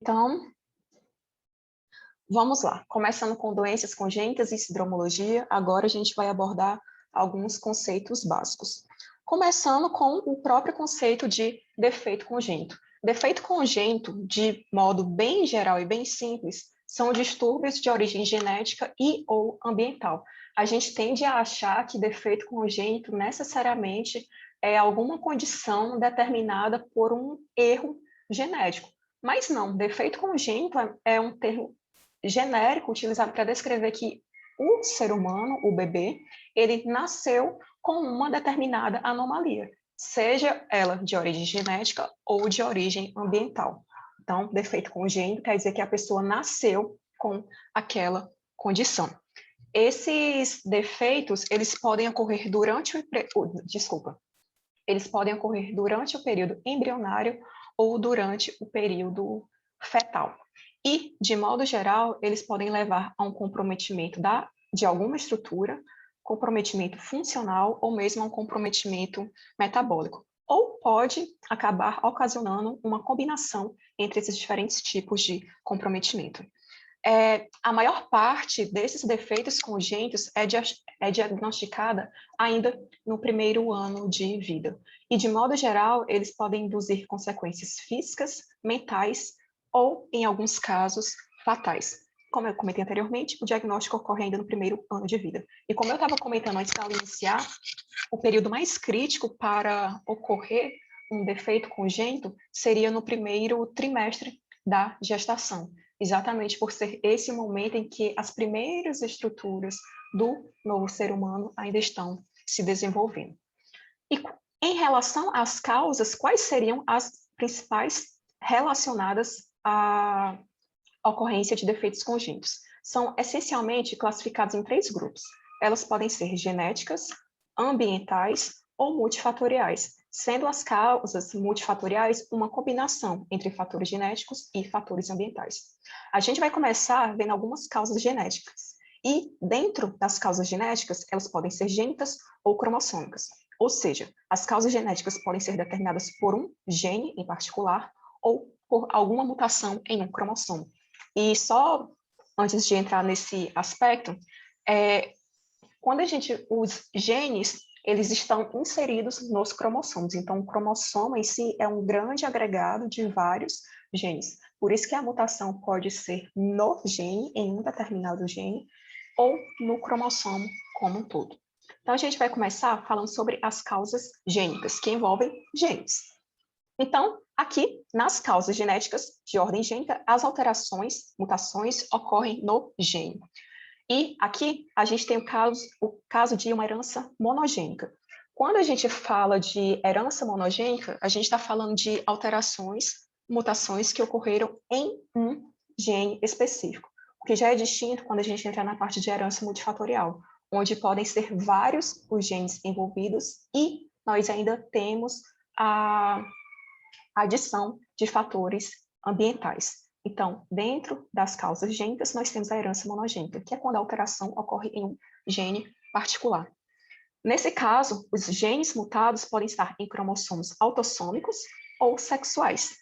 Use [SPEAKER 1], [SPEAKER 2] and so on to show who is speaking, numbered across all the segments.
[SPEAKER 1] Então, vamos lá. Começando com doenças congênitas e sindromologia, agora a gente vai abordar alguns conceitos básicos. Começando com o próprio conceito de defeito congênito. Defeito congênito, de modo bem geral e bem simples, são distúrbios de origem genética e ou ambiental. A gente tende a achar que defeito congênito necessariamente é alguma condição determinada por um erro genético. Mas não, defeito congênito é um termo genérico utilizado para descrever que o ser humano, o bebê, ele nasceu com uma determinada anomalia, seja ela de origem genética ou de origem ambiental. Então, defeito congênito quer dizer que a pessoa nasceu com aquela condição. Esses defeitos, eles podem ocorrer eles podem ocorrer durante o período embrionário ou durante o período fetal. E, de modo geral, eles podem levar a um comprometimento de alguma estrutura, comprometimento funcional ou mesmo a um comprometimento metabólico. Ou pode acabar ocasionando uma combinação entre esses diferentes tipos de comprometimento. A maior parte desses defeitos congênitos é diagnosticada ainda no primeiro ano de vida. E, de modo geral, eles podem induzir consequências físicas, mentais ou, em alguns casos, fatais. Como eu comentei anteriormente, o diagnóstico ocorre ainda no primeiro ano de vida. E como eu estava comentando antes da aula iniciar, o período mais crítico para ocorrer um defeito congênito seria no primeiro trimestre da gestação, exatamente por ser esse momento em que as primeiras estruturas do novo ser humano ainda estão se desenvolvendo. E em relação às causas, quais seriam as principais relacionadas à ocorrência de defeitos congênitos? São essencialmente classificados em 3 grupos. Elas podem ser genéticas, ambientais ou multifatoriais, sendo as causas multifatoriais uma combinação entre fatores genéticos e fatores ambientais. A gente vai começar vendo algumas causas genéticas. E dentro das causas genéticas, elas podem ser gênicas ou cromossômicas. Ou seja, as causas genéticas podem ser determinadas por um gene em particular ou por alguma mutação em um cromossomo. E só antes de entrar nesse aspecto, quando os genes, eles estão inseridos nos cromossomos. Então, o cromossomo em si é um grande agregado de vários genes. Por isso que a mutação pode ser no gene, em um determinado gene, ou no cromossomo como um todo. Então, a gente vai começar falando sobre as causas gênicas, que envolvem genes. Então, aqui, nas causas genéticas de ordem gênica, as alterações, mutações, ocorrem no gene. E aqui a gente tem o caso de uma herança monogênica. Quando a gente fala de herança monogênica, a gente está falando de alterações, mutações que ocorreram em um gene específico, o que já é distinto quando a gente entra na parte de herança multifatorial, onde podem ser vários os genes envolvidos e nós ainda temos a adição de fatores ambientais. Então, dentro das causas gênicas, nós temos a herança monogênica, que é quando a alteração ocorre em um gene particular. Nesse caso, os genes mutados podem estar em cromossomos autossômicos ou sexuais.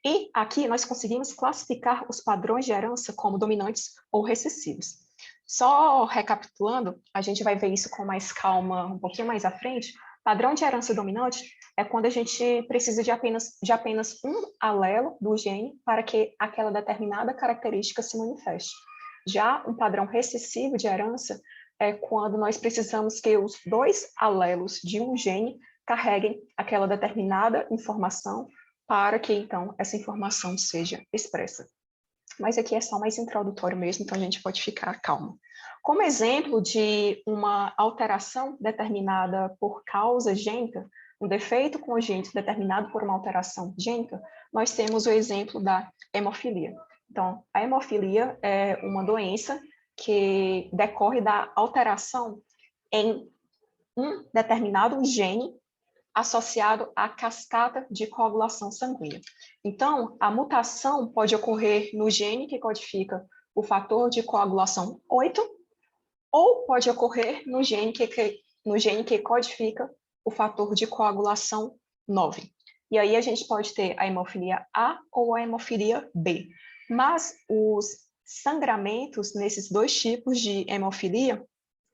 [SPEAKER 1] E aqui nós conseguimos classificar os padrões de herança como dominantes ou recessivos. Só recapitulando, a gente vai ver isso com mais calma um pouquinho mais à frente. Padrão de herança dominante é quando a gente precisa de apenas um alelo do gene para que aquela determinada característica se manifeste. Já um padrão recessivo de herança é quando nós precisamos que os 2 alelos de um gene carreguem aquela determinada informação para que, então, essa informação seja expressa. Mas aqui é só mais introdutório mesmo, então a gente pode ficar calmo. Como exemplo de uma alteração determinada por causa gênica, um defeito congênito determinado por uma alteração gênica, nós temos o exemplo da hemofilia. Então, a hemofilia é uma doença que decorre da alteração em um determinado gene associado à cascata de coagulação sanguínea. Então, a mutação pode ocorrer no gene que codifica o fator de coagulação 8, ou pode ocorrer no gene que codifica o fator de coagulação 9. E aí a gente pode ter a hemofilia A ou a hemofilia B. Mas os sangramentos nesses dois tipos de hemofilia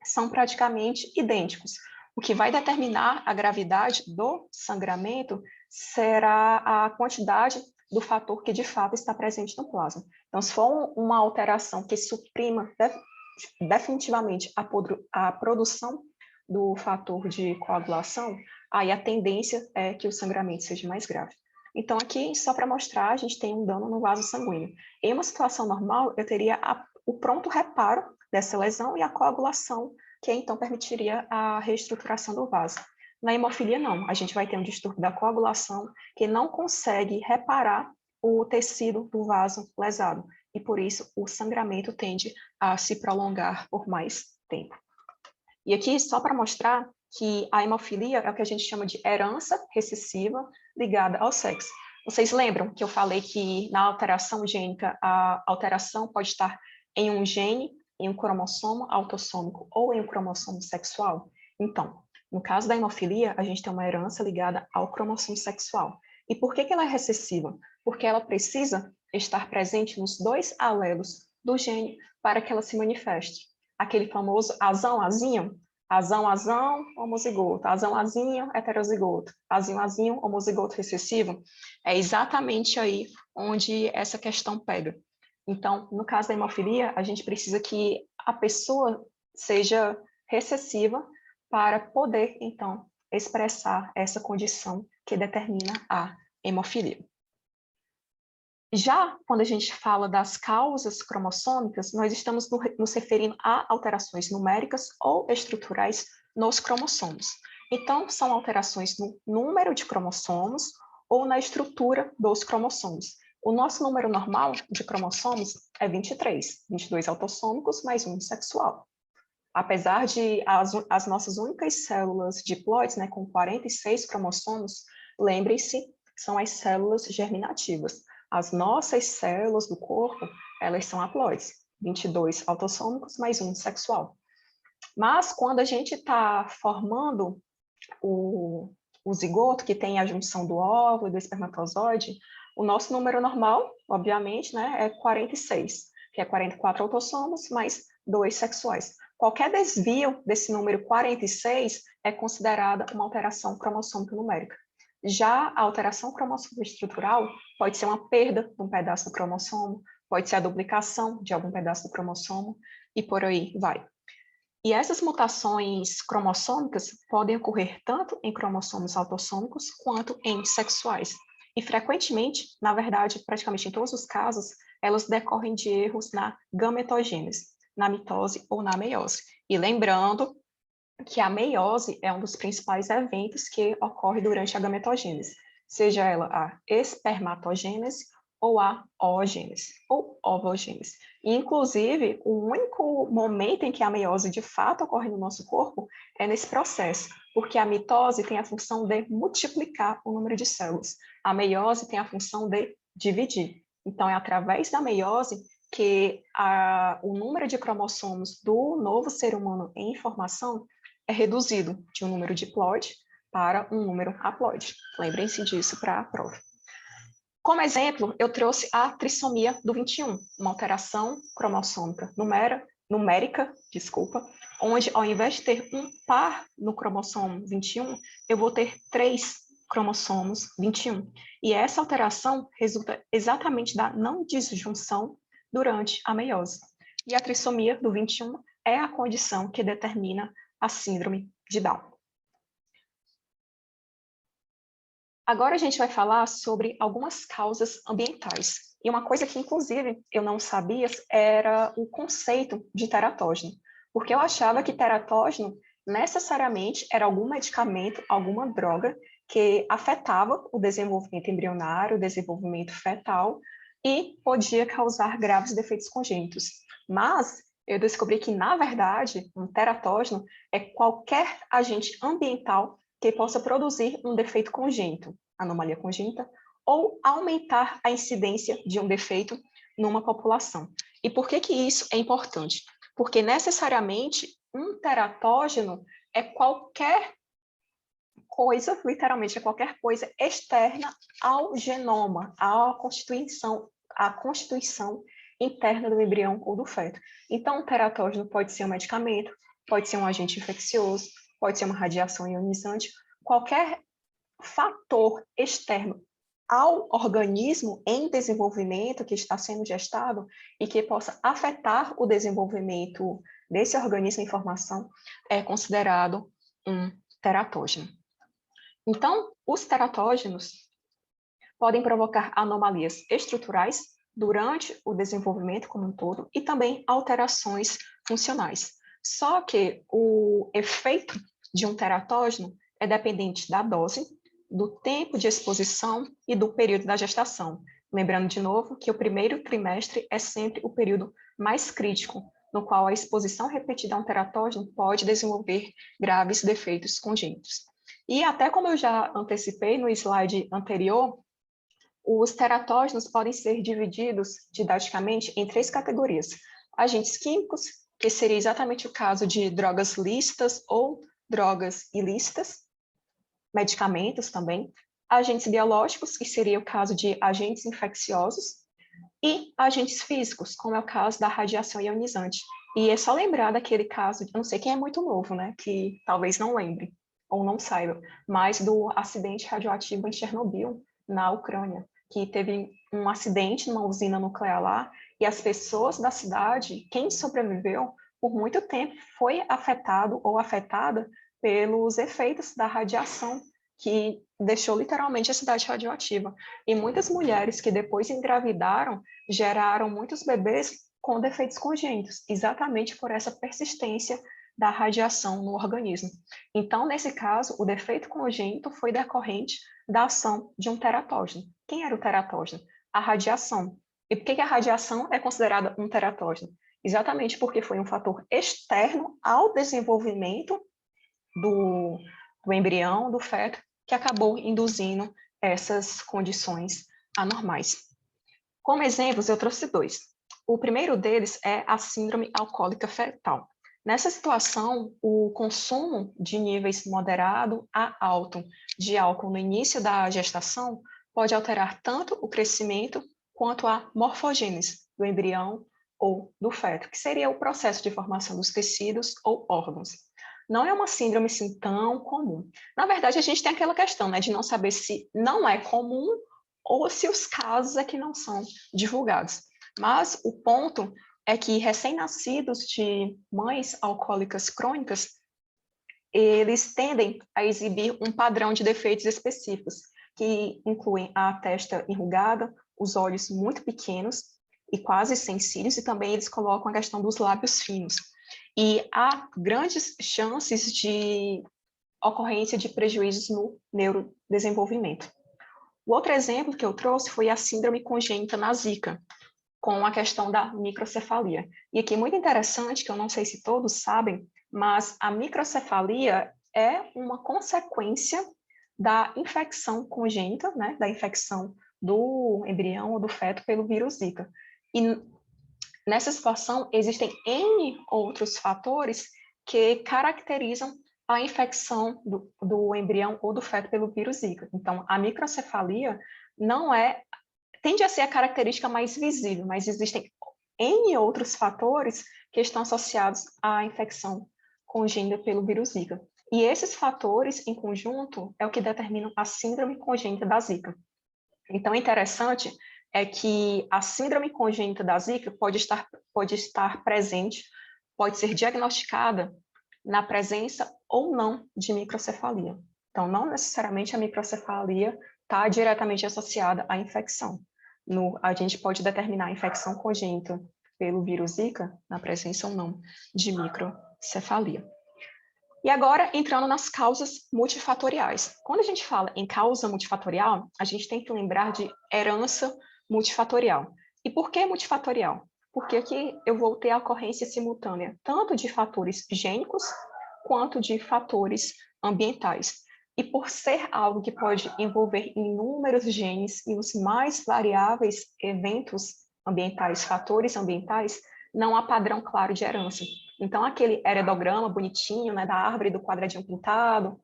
[SPEAKER 1] são praticamente idênticos. O que vai determinar a gravidade do sangramento será a quantidade do fator que de fato está presente no plasma. Então, se for uma alteração que suprima definitivamente a produção do fator de coagulação, aí a tendência é que o sangramento seja mais grave. Então, aqui, só para mostrar, a gente tem um dano no vaso sanguíneo. Em uma situação normal, eu teria o pronto reparo dessa lesão e a coagulação, que então permitiria a reestruturação do vaso. Na hemofilia, não. A gente vai ter um distúrbio da coagulação que não consegue reparar o tecido do vaso lesado. E, por isso, o sangramento tende a se prolongar por mais tempo. E aqui, só para mostrar que a hemofilia é o que a gente chama de herança recessiva ligada ao sexo. Vocês lembram que eu falei que na alteração gênica, a alteração pode estar em um gene, em um cromossomo autossômico ou em um cromossomo sexual? Então, no caso da hemofilia, a gente tem uma herança ligada ao cromossomo sexual. E por que ela é recessiva? Porque ela precisa estar presente nos dois alelos do gene para que ela se manifeste. Aquele famoso azão-azinho, azão-azão, homozigoto, azão-azinho, heterozigoto, azão-azinho, homozigoto recessivo, é exatamente aí onde essa questão pega. Então, no caso da hemofilia, a gente precisa que a pessoa seja recessiva para poder, então, expressar essa condição que determina a hemofilia. Já quando a gente fala das causas cromossômicas, nós estamos nos referindo a alterações numéricas ou estruturais nos cromossomos. Então, são alterações no número de cromossomos ou na estrutura dos cromossomos. O nosso número normal de cromossomos é 23, 22 autossômicos mais um sexual. Apesar de as nossas únicas células diploides, né, com 46 cromossomos, lembrem-se, são as células germinativas. As nossas células do corpo, elas são haploides, 22 autossômicos mais um sexual. Mas quando a gente está formando o zigoto, que tem a junção do óvulo e do espermatozoide, o nosso número normal, obviamente, né, é 46, que é 44 autossomos mais 2 sexuais. Qualquer desvio desse número 46 é considerada uma alteração cromossômica numérica. Já a alteração cromossômica estrutural pode ser uma perda de um pedaço do cromossomo, pode ser a duplicação de algum pedaço do cromossomo, e por aí vai. E essas mutações cromossômicas podem ocorrer tanto em cromossomos autossômicos quanto em sexuais. E frequentemente, na verdade, praticamente em todos os casos, elas decorrem de erros na gametogênese, na mitose ou na meiose. E lembrando que a meiose é um dos principais eventos que ocorre durante a gametogênese, seja ela a espermatogênese ou a oogênese, ou ovogênese. E, inclusive, o único momento em que a meiose de fato ocorre no nosso corpo é nesse processo, porque a mitose tem a função de multiplicar o número de células, a meiose tem a função de dividir. Então, é através da meiose que o número de cromossomos do novo ser humano em formação é reduzido de um número diploide para um número haploide. Lembrem-se disso para a prova. Como exemplo, eu trouxe a trissomia do 21, uma alteração cromossômica numérica, onde ao invés de ter um par no cromossomo 21, eu vou ter 3 cromossomos 21. E essa alteração resulta exatamente da não disjunção durante a meiose. E a trissomia do 21 é a condição que determina a síndrome de Down. Agora a gente vai falar sobre algumas causas ambientais. E uma coisa que, inclusive, eu não sabia era o conceito de teratógeno, porque eu achava que teratógeno necessariamente era algum medicamento, alguma droga que afetava o desenvolvimento embrionário, o desenvolvimento fetal e podia causar graves defeitos congênitos. Mas eu descobri que, na verdade, um teratógeno é qualquer agente ambiental que possa produzir um defeito congênito, anomalia congênita, ou aumentar a incidência de um defeito numa população. E por que isso é importante? Porque necessariamente um teratógeno é qualquer coisa, literalmente é qualquer coisa externa ao genoma, à constituição interna do embrião ou do feto. Então, o teratógeno pode ser um medicamento, pode ser um agente infeccioso, pode ser uma radiação ionizante, qualquer fator externo ao organismo em desenvolvimento que está sendo gestado e que possa afetar o desenvolvimento desse organismo em formação é considerado um teratógeno. Então, os teratógenos podem provocar anomalias estruturais durante o desenvolvimento como um todo e também alterações funcionais. Só que o efeito de um teratógeno é dependente da dose, do tempo de exposição e do período da gestação. Lembrando de novo que o primeiro trimestre é sempre o período mais crítico, no qual a exposição repetida a um teratógeno pode desenvolver graves defeitos congênitos. E até como eu já antecipei no slide anterior, os teratógenos podem ser divididos didaticamente em 3 categorias. Agentes químicos, que seria exatamente o caso de drogas lícitas ou drogas ilícitas, medicamentos também, agentes biológicos, que seria o caso de agentes infecciosos, e agentes físicos, como é o caso da radiação ionizante. E é só lembrar daquele caso, eu não sei quem é muito novo, né, que talvez não lembre ou não saiba, mas do acidente radioativo em Chernobyl, na Ucrânia, que teve um acidente numa usina nuclear lá, e as pessoas da cidade, quem sobreviveu, por muito tempo foi afetado ou afetada pelos efeitos da radiação que deixou literalmente a cidade radioativa. E muitas mulheres que depois engravidaram geraram muitos bebês com defeitos congênitos, exatamente por essa persistência da radiação no organismo. Então, nesse caso, o defeito congênito foi decorrente da ação de um teratógeno. Quem era o teratógeno? A radiação. E por que a radiação é considerada um teratógeno? Exatamente porque foi um fator externo ao desenvolvimento do embrião, do feto, que acabou induzindo essas condições anormais. Como exemplos, eu trouxe 2. O primeiro deles é a síndrome alcoólica fetal. Nessa situação, o consumo de níveis moderado a alto de álcool no início da gestação pode alterar tanto o crescimento quanto a morfogênese do embrião ou do feto, que seria o processo de formação dos tecidos ou órgãos. Não é uma síndrome assim tão comum. Na verdade, a gente tem aquela questão, né, de não saber se não é comum ou se os casos é que não são divulgados. Mas o ponto é que recém-nascidos de mães alcoólicas crônicas, eles tendem a exibir um padrão de defeitos específicos, que incluem a testa enrugada, os olhos muito pequenos e quase sem cílios, e também eles colocam a questão dos lábios finos. E há grandes chances de ocorrência de prejuízos no neurodesenvolvimento. O outro exemplo que eu trouxe foi a síndrome congênita na Zika, com a questão da microcefalia. E aqui muito interessante, que eu não sei se todos sabem, mas a microcefalia é uma consequência da infecção congênita, né, da infecção do embrião ou do feto pelo vírus Zika. E nessa situação, existem N outros fatores que caracterizam a infecção do embrião ou do feto pelo vírus Zika. Então, a microcefalia tende a ser a característica mais visível, mas existem N outros fatores que estão associados à infecção congênita pelo vírus Zika. E esses fatores, em conjunto, é o que determinam a síndrome congênita da Zika. Então, interessante é que a síndrome congênita da Zika pode estar presente, pode ser diagnosticada na presença ou não de microcefalia. Então, não necessariamente a microcefalia está diretamente associada à infecção. A gente pode determinar a infecção congênita pelo vírus Zika na presença ou não de microcefalia. E agora, entrando nas causas multifatoriais. Quando a gente fala em causa multifatorial, a gente tem que lembrar de herança multifatorial. E por que multifatorial? Porque aqui eu vou ter a ocorrência simultânea tanto de fatores gênicos quanto de fatores ambientais. E por ser algo que pode envolver inúmeros genes e os mais variáveis eventos ambientais, fatores ambientais, não há padrão claro de herança. Então, aquele heredograma bonitinho, né, da árvore do quadradinho pintado,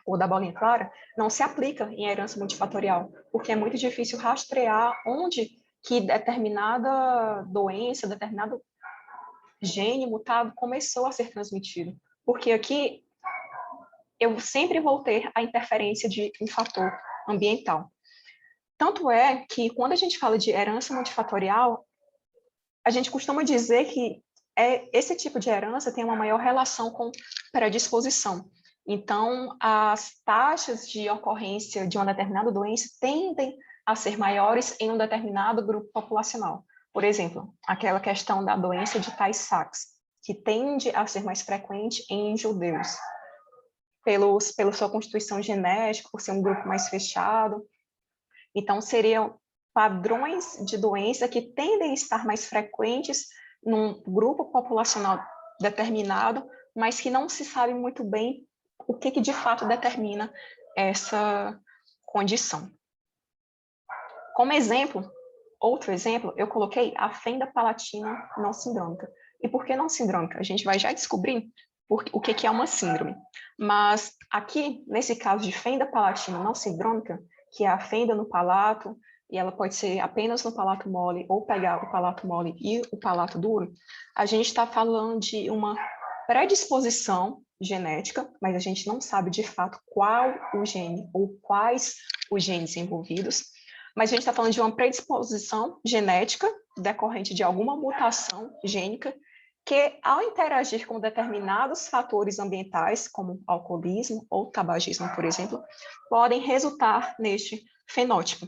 [SPEAKER 1] ou da bolinha clara, não se aplica em herança multifatorial, porque é muito difícil rastrear onde que determinada doença, determinado gene mutado começou a ser transmitido. Porque aqui eu sempre vou ter a interferência de um fator ambiental. Tanto é que, quando a gente fala de herança multifatorial, a gente costuma dizer que esse tipo de herança tem uma maior relação com predisposição. Então, as taxas de ocorrência de uma determinada doença tendem a ser maiores em um determinado grupo populacional. Por exemplo, aquela questão da doença de Tay-Sachs, que tende a ser mais frequente em judeus, pela sua constituição genética, por ser um grupo mais fechado. Então, seriam padrões de doença que tendem a estar mais frequentes num grupo populacional determinado, mas que não se sabe muito bem o que de fato determina essa condição. Como exemplo, outro exemplo, eu coloquei a fenda palatina não sindrômica. E por que não sindrômica? A gente vai já descobrir o que é uma síndrome. Mas aqui, nesse caso de fenda palatina não sindrômica, que é a fenda no palato, e ela pode ser apenas no palato mole, ou pegar o palato mole e o palato duro, a gente está falando de uma predisposição genética, mas a gente não sabe de fato qual o gene ou quais os genes envolvidos, mas a gente está falando de uma predisposição genética decorrente de alguma mutação gênica que, ao interagir com determinados fatores ambientais, como alcoolismo ou tabagismo, por exemplo, podem resultar neste fenótipo.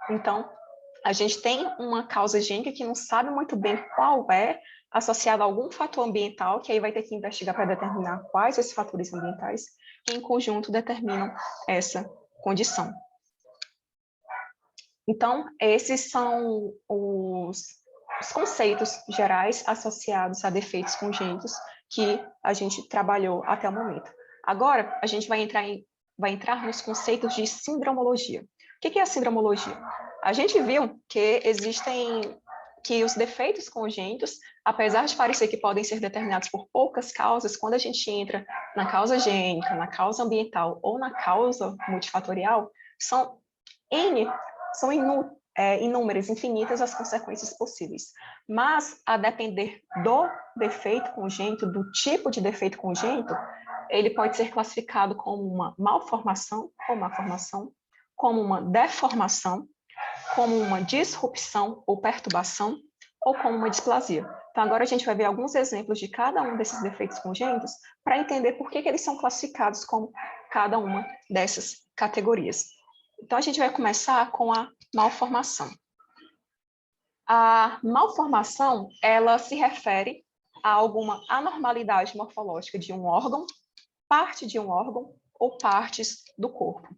[SPEAKER 1] Então, a gente tem uma causa gênica que não sabe muito bem qual é, associada a algum fator ambiental, que aí vai ter que investigar para determinar quais esses fatores ambientais, que em conjunto determinam essa condição. Então, esses são os conceitos gerais associados a defeitos congênitos que a gente trabalhou até o momento. Agora, a gente vai entrar nos conceitos de sindromologia. O que é a sindromologia? A gente viu que os defeitos congênitos, apesar de parecer que podem ser determinados por poucas causas, quando a gente entra na causa gênica, na causa ambiental ou na causa multifatorial, são inúmeras, infinitas as consequências possíveis. Mas, a depender do defeito congênito, do tipo de defeito congênito, ele pode ser classificado como uma malformação ou má formação, como uma deformação, como uma disrupção ou perturbação, ou como uma displasia. Então, agora a gente vai ver alguns exemplos de cada um desses defeitos congênitos para entender por que eles são classificados como cada uma dessas categorias. Então, a gente vai começar com a malformação. A malformação, ela se refere a alguma anormalidade morfológica de um órgão, parte de um órgão ou partes do corpo.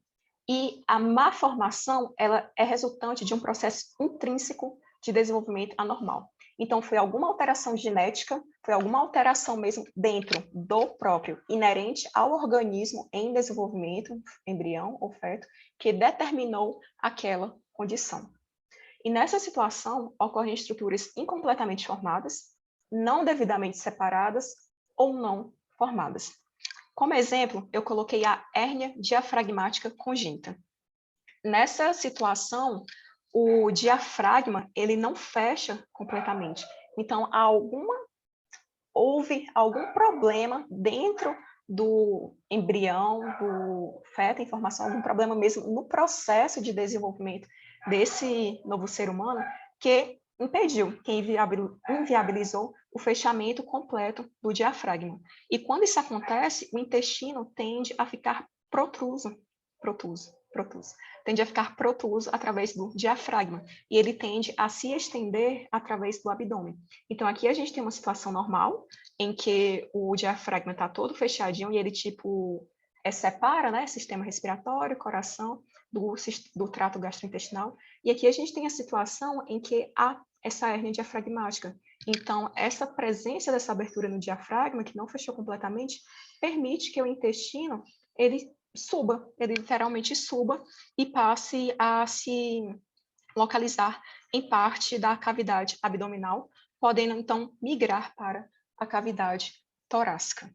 [SPEAKER 1] E a má formação, ela é resultante de um processo intrínseco de desenvolvimento anormal. Então, foi alguma alteração genética, foi alguma alteração mesmo dentro do próprio, inerente ao organismo em desenvolvimento, embrião ou feto, que determinou aquela condição. E nessa situação, ocorrem estruturas incompletamente formadas, não devidamente separadas ou não formadas. Como exemplo, eu coloquei a hérnia diafragmática congênita. Nessa situação, o diafragma ele não fecha completamente. Então, houve algum problema dentro do embrião, do feto em formação, algum problema mesmo no processo de desenvolvimento desse novo ser humano que impediu, que inviabilizou o fechamento completo do diafragma. E quando isso acontece, o intestino tende a ficar protruso, tende a ficar protuso através do diafragma, e ele tende a se estender através do abdômen. Então, aqui a gente tem uma situação normal, em que o diafragma está todo fechadinho e ele, separa, né, sistema respiratório, coração, do trato gastrointestinal. E aqui a gente tem a situação em que há essa hérnia diafragmática. Então, essa presença dessa abertura no diafragma, que não fechou completamente, permite que o intestino, ele literalmente suba e passe a se localizar em parte da cavidade abdominal, podendo então migrar para a cavidade torácica.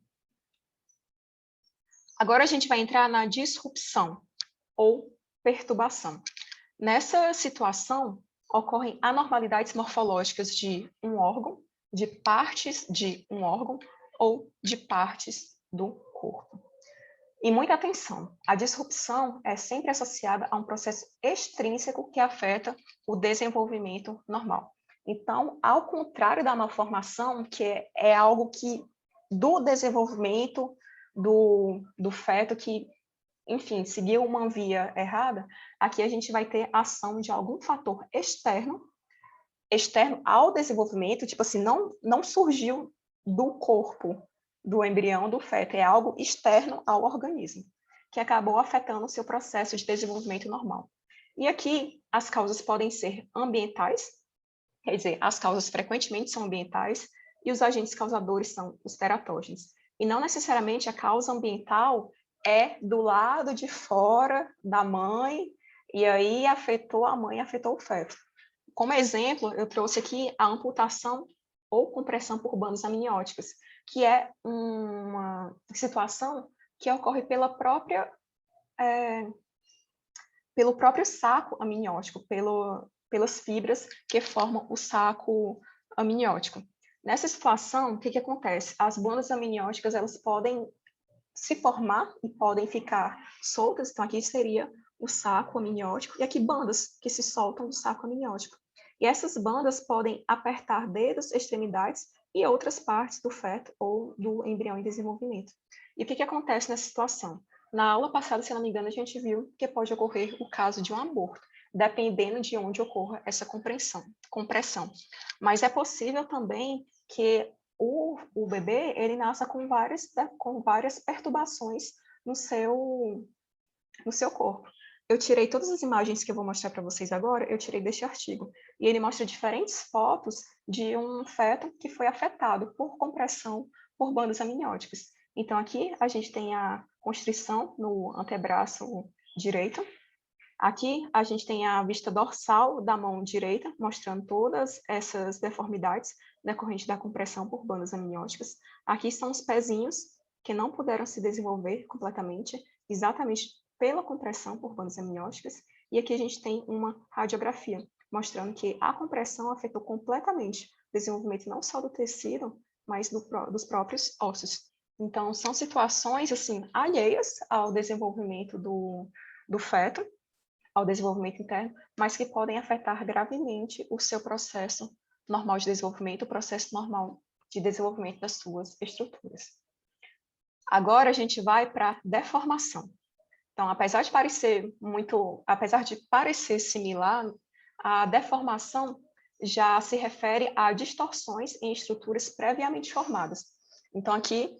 [SPEAKER 1] Agora a gente vai entrar na disrupção ou perturbação. Nessa situação, ocorrem anormalidades morfológicas de um órgão, de partes de um órgão ou de partes do corpo. E muita atenção, a disrupção é sempre associada a um processo extrínseco que afeta o desenvolvimento normal. Então, ao contrário da malformação, que é algo que do desenvolvimento do feto que, enfim, seguiu uma via errada, aqui a gente vai ter ação de algum fator externo ao desenvolvimento, tipo assim, não surgiu do corpo do embrião, do feto, é algo externo ao organismo, que acabou afetando o seu processo de desenvolvimento normal. E aqui, as causas podem ser ambientais, quer dizer, as causas frequentemente são ambientais, e os agentes causadores são os teratógenos. E não necessariamente a causa ambiental é do lado de fora da mãe, e aí afetou a mãe, afetou o feto. Como exemplo, eu trouxe aqui a amputação ou compressão por bandas amnióticas, que é uma situação que ocorre pelo próprio saco amniótico, pelas fibras que formam o saco amniótico. Nessa situação, o que acontece? As bandas amnióticas elas podem se formar e podem ficar soltas, então aqui seria o saco amniótico, e aqui bandas que se soltam do saco amniótico. E essas bandas podem apertar dedos, extremidades e outras partes do feto ou do embrião em desenvolvimento. E o que acontece nessa situação? Na aula passada, se não me engano, a gente viu que pode ocorrer o caso de um aborto, dependendo de onde ocorra essa compressão. Mas é possível também que o bebê ele nasça com várias perturbações no seu corpo. Eu tirei todas as imagens que eu vou mostrar para vocês agora, eu tirei deste artigo. E ele mostra diferentes fotos de um feto que foi afetado por compressão por bandas amnióticas. Então, aqui a gente tem a constrição no antebraço direito. Aqui a gente tem a vista dorsal da mão direita, mostrando todas essas deformidades decorrentes da compressão por bandas amnióticas. Aqui são os pezinhos que não puderam se desenvolver completamente, exatamente pela compressão por bandas amnióticas. E aqui a gente tem uma radiografia, mostrando que a compressão afetou completamente o desenvolvimento não só do tecido, mas dos próprios ossos. Então, são situações assim alheias ao desenvolvimento do feto, ao desenvolvimento interno, mas que podem afetar gravemente o seu processo normal de desenvolvimento, o processo normal de desenvolvimento das suas estruturas. Agora a gente vai para a deformação. Então, apesar de parecer similar, a deformação já se refere a distorções em estruturas previamente formadas. Então, aqui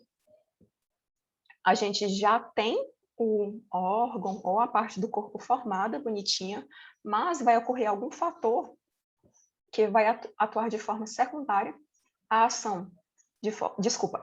[SPEAKER 1] a gente já tem o órgão ou a parte do corpo formada, bonitinha, mas vai ocorrer algum fator que vai atuar de forma secundária à ação.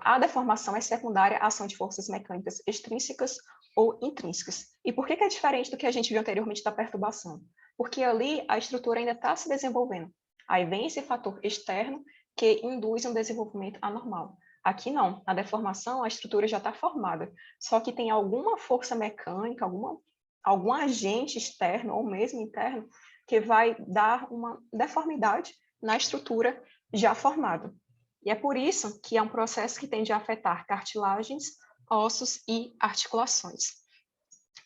[SPEAKER 1] A deformação é secundária à ação de forças mecânicas extrínsecas ou intrínsecas. E por que é diferente do que a gente viu anteriormente da perturbação? Porque ali a estrutura ainda está se desenvolvendo. Aí vem esse fator externo que induz um desenvolvimento anormal. Aqui não, na deformação a estrutura já está formada, só que tem alguma força mecânica, algum agente externo ou mesmo interno que vai dar uma deformidade na estrutura já formada. E é por isso que é um processo que tende a afetar cartilagens, ossos e articulações.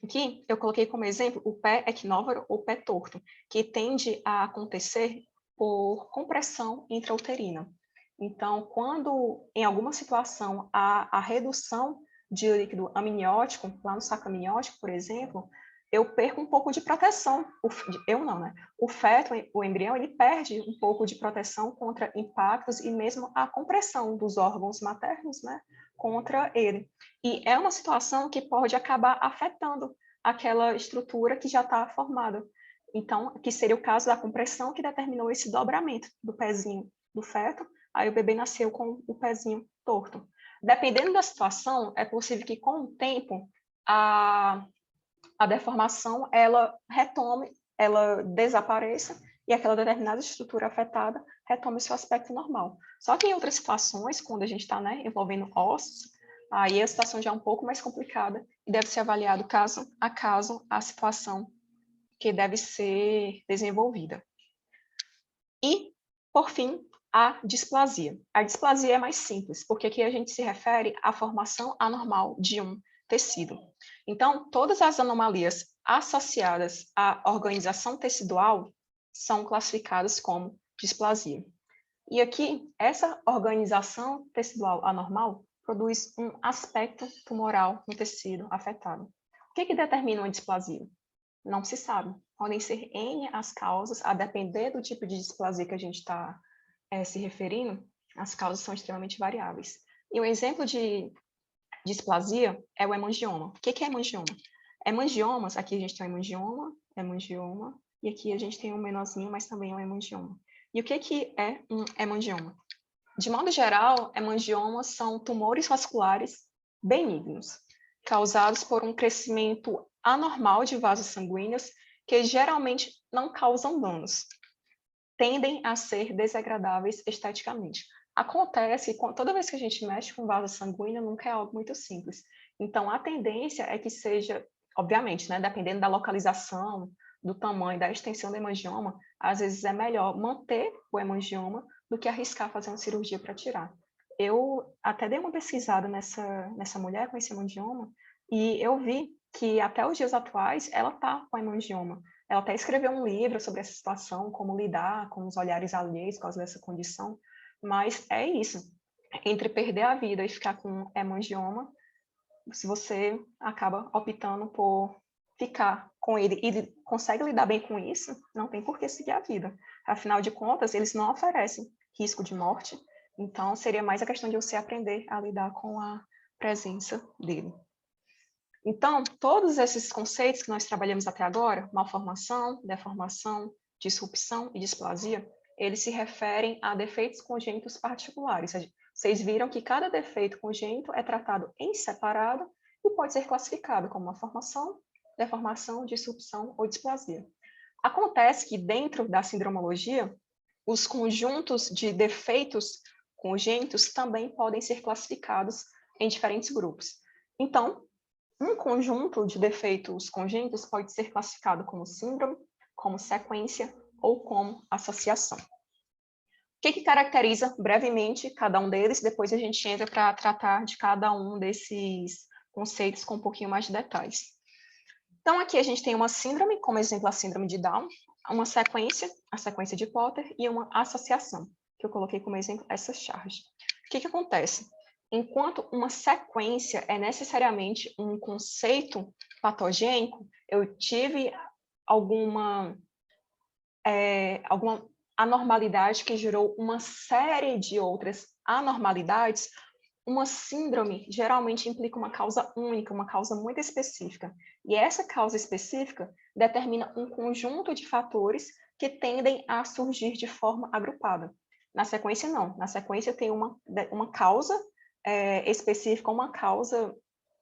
[SPEAKER 1] Aqui eu coloquei como exemplo o pé equinóvaro ou pé torto, que tende a acontecer por compressão intrauterina. Então, quando em alguma situação há a redução de líquido amniótico, lá no saco amniótico, por exemplo, eu perco um pouco de proteção. Eu não, né? O feto, o embrião, ele perde um pouco de proteção contra impactos e mesmo a compressão dos órgãos maternos, né, contra ele. E é uma situação que pode acabar afetando aquela estrutura que já está formada. Então, que seria o caso da compressão que determinou esse dobramento do pezinho do feto, aí o bebê nasceu com o pezinho torto. Dependendo da situação, é possível que com o tempo a deformação ela retome, ela desapareça e aquela determinada estrutura afetada retome seu aspecto normal. Só que em outras situações, quando a gente está, né, envolvendo ossos, aí a situação já é um pouco mais complicada e deve ser avaliado caso a caso a situação que deve ser desenvolvida. E, por fim, a displasia. A displasia é mais simples, porque aqui a gente se refere à formação anormal de um tecido. Então, todas as anomalias associadas à organização tecidual são classificadas como displasia. E aqui, essa organização tecidual anormal produz um aspecto tumoral no tecido afetado. O que determina uma displasia? Não se sabe. Podem ser N as causas, a depender do tipo de displasia que a gente está se referindo, as causas são extremamente variáveis. E um exemplo de displasia é o hemangioma. O que é hemangioma? Hemangiomas, aqui a gente tem um hemangioma, e aqui a gente tem um menorzinho, mas também é um hemangioma. E o que é um hemangioma? De modo geral, hemangiomas são tumores vasculares benignos, causados por um crescimento anormal de vasos sanguíneos que geralmente não causam danos. Tendem a ser desagradáveis esteticamente. Acontece, toda vez que a gente mexe com vaso sanguíneo, nunca é algo muito simples. Então, a tendência é que seja, obviamente, né, dependendo da localização, do tamanho, da extensão do hemangioma, às vezes é melhor manter o hemangioma do que arriscar fazer uma cirurgia para tirar. Eu até dei uma pesquisada nessa mulher com esse hemangioma e eu vi que até os dias atuais ela está com hemangioma. Ela até escreveu um livro sobre essa situação, como lidar com os olhares alheios por causa dessa condição, mas é isso. Entre perder a vida e ficar com hemangioma, se você acaba optando por ficar com ele e consegue lidar bem com isso, não tem por que seguir a vida. Afinal de contas, eles não oferecem risco de morte, então seria mais a questão de você aprender a lidar com a presença dele. Então, todos esses conceitos que nós trabalhamos até agora, malformação, deformação, disrupção e displasia, eles se referem a defeitos congênitos particulares. Vocês viram que cada defeito congênito é tratado em separado e pode ser classificado como malformação, deformação, disrupção ou displasia. Acontece que dentro da sindromologia, os conjuntos de defeitos congênitos também podem ser classificados em diferentes grupos. Então, um conjunto de defeitos congênitos pode ser classificado como síndrome, como sequência ou como associação. O que caracteriza brevemente cada um deles? Depois a gente entra para tratar de cada um desses conceitos com um pouquinho mais de detalhes. Então, aqui a gente tem uma síndrome, como exemplo a síndrome de Down, uma sequência, a sequência de Potter, e uma associação, que eu coloquei como exemplo essas charges. O que acontece? Enquanto uma sequência é necessariamente um conceito patogênico, eu tive alguma anormalidade que gerou uma série de outras anormalidades. Uma síndrome geralmente implica uma causa única, uma causa muito específica. E essa causa específica determina um conjunto de fatores que tendem a surgir de forma agrupada. Na sequência, não. Na sequência, tem uma causa específica, uma causa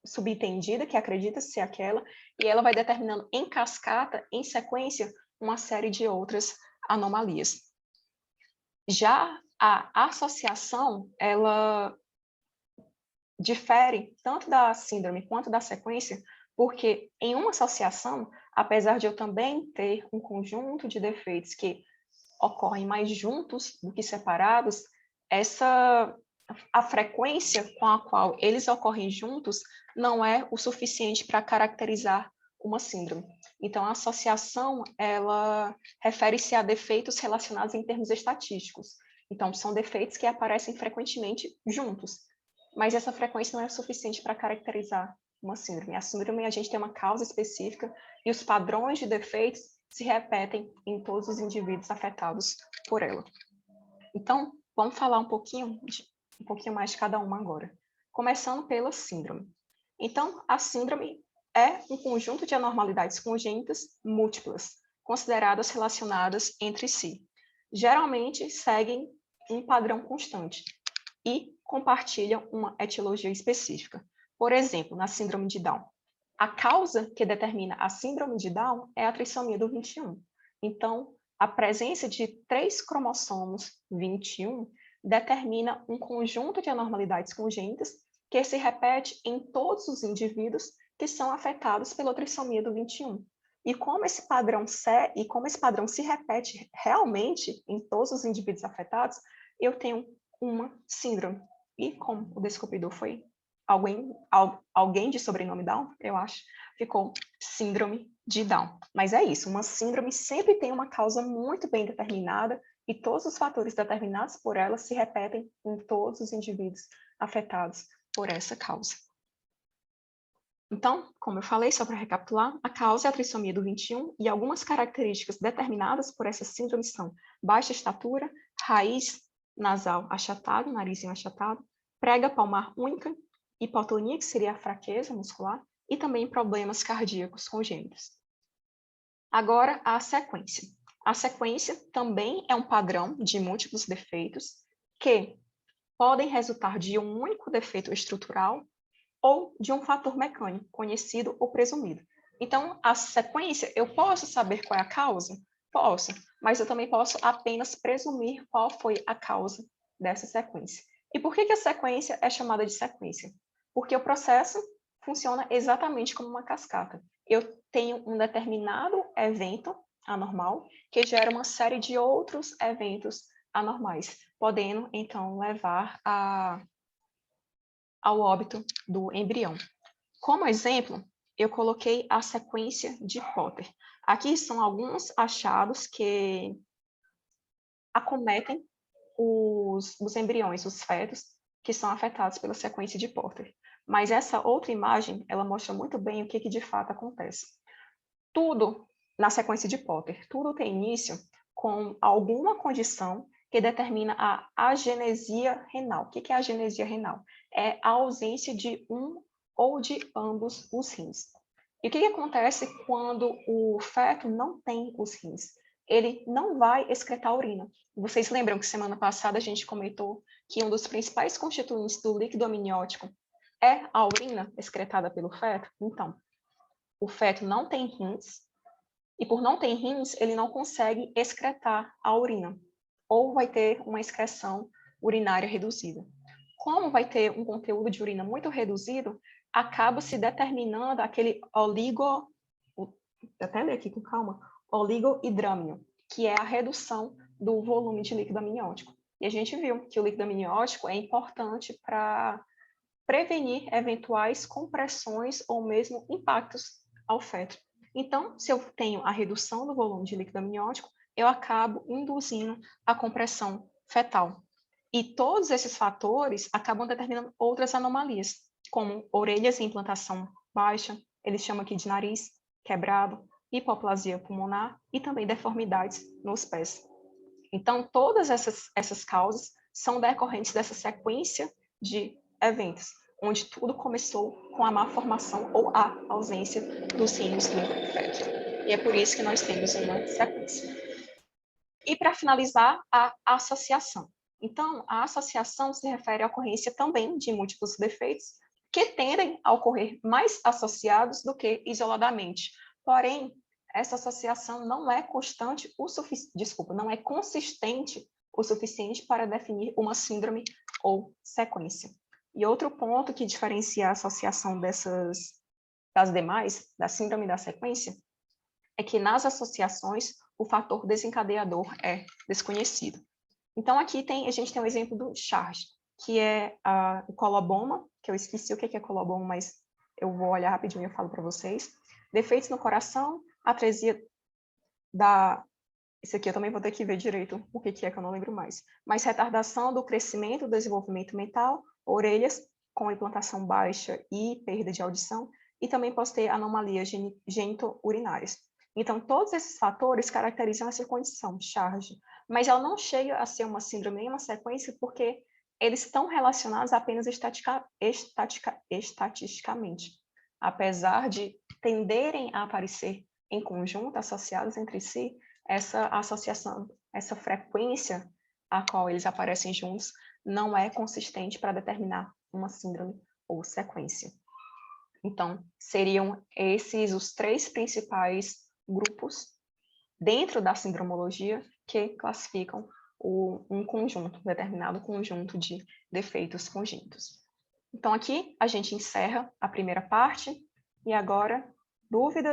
[SPEAKER 1] subentendida, que acredita ser aquela, e ela vai determinando em cascata, em sequência, uma série de outras anomalias. Já a associação, ela difere tanto da síndrome quanto da sequência, porque em uma associação, apesar de eu também ter um conjunto de defeitos que ocorrem mais juntos do que separados, a frequência com a qual eles ocorrem juntos não é o suficiente para caracterizar uma síndrome. Então, a associação, ela refere-se a defeitos relacionados em termos estatísticos. Então, são defeitos que aparecem frequentemente juntos, mas essa frequência não é suficiente para caracterizar uma síndrome. A síndrome, a gente tem uma causa específica e os padrões de defeitos se repetem em todos os indivíduos afetados por ela. Então, vamos falar um pouquinho mais de cada uma agora. Começando pela síndrome. Então, a síndrome é um conjunto de anormalidades congênitas múltiplas, consideradas relacionadas entre si. Geralmente, seguem um padrão constante e compartilham uma etiologia específica. Por exemplo, na síndrome de Down. A causa que determina a síndrome de Down é a trissomia do 21. Então, a presença de 3 cromossomos 21 determina um conjunto de anormalidades congênitas que se repete em todos os indivíduos que são afetados pela trissomia do 21. E como esse padrão se repete realmente em todos os indivíduos afetados, eu tenho uma síndrome. E como o descobridor foi alguém de sobrenome Down, eu acho, ficou síndrome de Down. Mas é isso, uma síndrome sempre tem uma causa muito bem determinada e todos os fatores determinados por ela se repetem em todos os indivíduos afetados por essa causa. Então, como eu falei, só para recapitular, a causa é a trissomia do 21 e algumas características determinadas por essa síndrome são baixa estatura, raiz nasal achatada, narizinho achatado, prega palmar única, hipotonia, que seria a fraqueza muscular, e também problemas cardíacos congênitos. Agora, a sequência. A sequência também é um padrão de múltiplos defeitos que podem resultar de um único defeito estrutural ou de um fator mecânico, conhecido ou presumido. Então, a sequência, eu posso saber qual é a causa? Posso, mas eu também posso apenas presumir qual foi a causa dessa sequência. E por que a sequência é chamada de sequência? Porque o processo funciona exatamente como uma cascata. Eu tenho um determinado evento anormal que gera uma série de outros eventos anormais, podendo, então, levar ao óbito do embrião. Como exemplo, eu coloquei a sequência de Potter. Aqui são alguns achados que acometem os embriões, os fetos, que são afetados pela sequência de Potter. Mas essa outra imagem, ela mostra muito bem o que de fato acontece. Tudo na sequência de Potter, tudo tem início com alguma condição que determina a agenesia renal. O que é a agenesia renal? É a ausência de um ou de ambos os rins. E o que acontece quando o feto não tem os rins? Ele não vai excretar urina. Vocês lembram que semana passada a gente comentou que um dos principais constituintes do líquido amniótico é a urina excretada pelo feto? Então, o feto não tem rins, e por não ter rins, ele não consegue excretar a urina, ou vai ter uma excreção urinária reduzida. Como vai ter um conteúdo de urina muito reduzido, acaba se determinando aquele até ler aqui com calma, oligohidrâmino, que é a redução do volume de líquido amniótico. E a gente viu que o líquido amniótico é importante para prevenir eventuais compressões ou mesmo impactos ao feto. Então, se eu tenho a redução do volume de líquido amniótico, eu acabo induzindo a compressão fetal. E todos esses fatores acabam determinando outras anomalias, como orelhas em implantação baixa, eles chamam aqui de nariz quebrado, hipoplasia pulmonar e também deformidades nos pés. Então, todas essas causas são decorrentes dessa sequência de eventos, onde tudo começou com a má formação ou a ausência dos rins do feto. E é por isso que nós temos uma sequência. E para finalizar, a associação. Então, a associação se refere à ocorrência também de múltiplos defeitos que tendem a ocorrer mais associados do que isoladamente. Porém, essa associação não é não é consistente o suficiente para definir uma síndrome ou sequência. E outro ponto que diferencia a associação das demais, da síndrome da sequência, é que nas associações o fator desencadeador é desconhecido. Então, aqui a gente tem o exemplo do Charge, que é o coloboma, que eu esqueci o que é coloboma, mas eu vou olhar rapidinho e eu falo para vocês. Defeitos no coração, atresia da... Esse aqui eu também vou ter que ver direito o que é que eu não lembro mais. Mas retardação do crescimento, do desenvolvimento mental, orelhas com implantação baixa e perda de audição, e também posso ter anomalias genito-urinárias. Então, todos esses fatores caracterizam essa condição, charge, mas ela não chega a ser uma síndrome nem uma sequência porque eles estão relacionados apenas estatisticamente, apesar de tenderem a aparecer em conjunto, associados entre si, essa associação, essa frequência a qual eles aparecem juntos, não é consistente para determinar uma síndrome ou sequência. Então, seriam esses os três principais grupos dentro da sindromologia que classificam um determinado conjunto de defeitos congênitos. Então, aqui a gente encerra a primeira parte E agora, dúvidas?